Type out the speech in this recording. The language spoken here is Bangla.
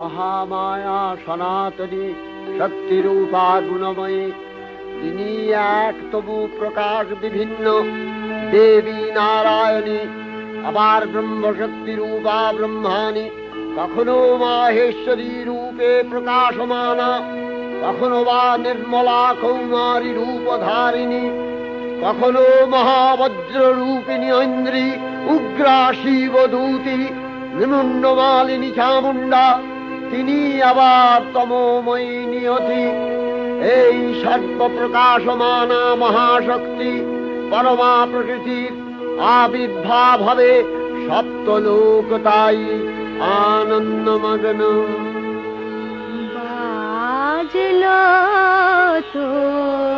মহামায়া সনাতনী শক্তিরূপা গুণময়ী, তিনি এক তবু প্রকাশ বিভিন্ন দেবী নারায়ণী, আবার ব্রহ্মশক্তি রূপা ব্রহ্মাণী, কখনো মাহেশ্বরী রূপে প্রকাশমানা, কখনো বা নির্মলা কৌমারী রূপধারিণী, কখনো মহাবজ্র রূপিণী ঐন্দ্রী, উগ্রা শিবদূতি, নিমুন্নমালিনী চামুণ্ডা, তিনি আবার তমোময়ী নিয়তি। এই সর্বপ্রকাশমানা মহাশক্তি পরমা প্রকৃতির আবির্ভাব হবে সপ্তলোক তাই আনন্দমগ্ন। বাজলো তোমার